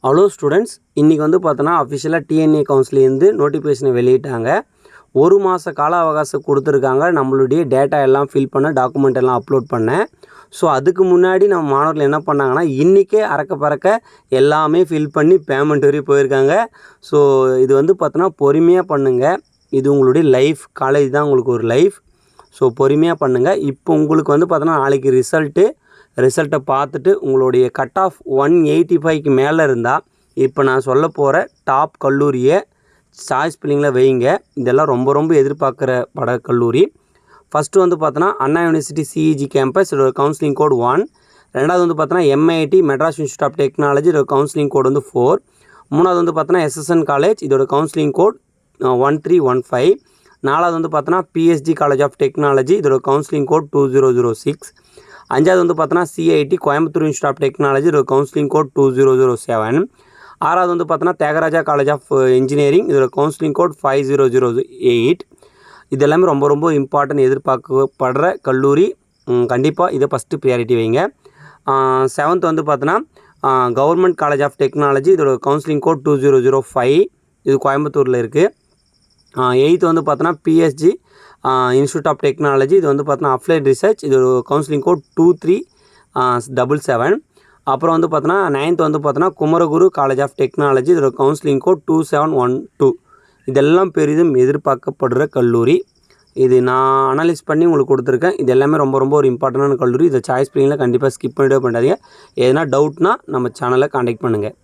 Hello students, இன்றைக்கி வந்து பார்த்தோன்னா அஃபிஷியலாக டிஎன்ஏ கவுன்சிலேருந்து நோட்டிஃபிகேஷனை வெளியிட்டாங்க. 1 மாத கால அவகாசம் கொடுத்துருக்காங்க. நம்மளுடைய டேட்டா எல்லாம் ஃபில் பண்ண, டாக்குமெண்ட் எல்லாம் அப்லோட் பண்ணேன். ஸோ அதுக்கு முன்னாடி நம்ம மாணவர்கள் என்ன பண்ணாங்கன்னா, இன்றைக்கே அறக்க பறக்க எல்லாமே ஃபில் பண்ணி பேமெண்ட் வரையும் போயிருக்காங்க. ஸோ இது வந்து பார்த்தோன்னா பொறுமையாக பண்ணுங்கள். இது உங்களுடைய லைஃப், காலேஜ் தான் உங்களுக்கு ஒரு லைஃப். ஸோ பொறுமையாக பண்ணுங்கள். இப்போ உங்களுக்கு வந்து பார்த்தோன்னா நாளைக்கு ரிசல்ட்டை பார்த்துட்டு உங்களுடைய கட் ஆஃப் 185க்கு மேலே இருந்தால் இப்போ நான் சொல்ல போகிற டாப் கல்லூரியை சாய்ஸ் பில்லிங்கில் வைங்க. இதெல்லாம் ரொம்ப எதிர்பார்க்குற கல்லூரி. ஃபஸ்ட்டு வந்து பார்த்தோன்னா அண்ணா யூனிவர்சிட்டி சிஇஜி கேம்பஸ், இதோட கவுன்சிலிங் கோட் 1. ரெண்டாவது வந்து பார்த்தோன்னா MIT Madras institute of technology, இதோட கவுன்சிலிங் கோட் வந்து 4. மூணாவது வந்து பார்த்தோன்னா எஸ்எஸ்என் காலேஜ், இதோட கவுன்சிலிங் கோட் 1315. நாலாவது வந்து பார்த்தோன்னா பிஎஸ்ஜி காலேஜ் ஆஃப் டெக்னாலஜி, இதோட கவுன்சிலிங் கோட் 2006. அஞ்சாவது வந்து பார்த்தோன்னா CIT Coimbatore institute of technology, இதோட கவுன்சிலிங் கோட் 2007. ஆறாவது வந்து பார்த்தோன்னா தியாகராஜா காலேஜ் ஆஃப் இன்ஜினியரிங், இதோட கவுன்சிலிங் கோட் 5008. இது எல்லாமே ரொம்ப இம்பார்ட்டன்ட், எதிர்பார்க்கப்படுற கல்லூரி. கண்டிப்பாக இதை ஃபஸ்ட்டு ப்ரியாரிட்டி வைங்க. 7th வந்து பார்த்தோன்னா கவர்மெண்ட் காலேஜ் ஆஃப் டெக்னாலஜி, இதோட கவுன்சிலிங் கோட் 2005. இது கோயம்புத்தூரில் இருக்குது. 8th வந்து பார்த்தோன்னா பிஎஸ்ஜி இன்ஸ்டியூட் ஆஃப் டெக்னாலஜி, இது வந்து பார்த்தோன்னா அப்ளைட் ரிசர்ச், இது கவுன்சிலிங் கோட் 2377. அப்புறம் வந்து பார்த்தோன்னா 9th வந்து பார்த்தோன்னா குமரகுரு காலேஜ் ஆஃப் டெக்னாலஜி, இதோட கவுன்சிலிங் கோட் 2712. இதெல்லாம் பெரிதும் எதிர்பார்க்கப்படுற கல்லூரி. இது நான் அனலைஸ் பண்ணி உங்களுக்கு கொடுத்துருக்கேன். இது எல்லாமே ரொம்ப ஒரு இம்பார்ட்டண்டான கல்லூரி. இதை சாய்ஸ் பில்லிங்கில் கண்டிப்பாக ஸ்கிப் பண்ணிவிடவே பண்ணாதீங்க. எதனா டவுட்னா நம்ம சேனலை காண்டாக்ட் பண்ணுங்கள்.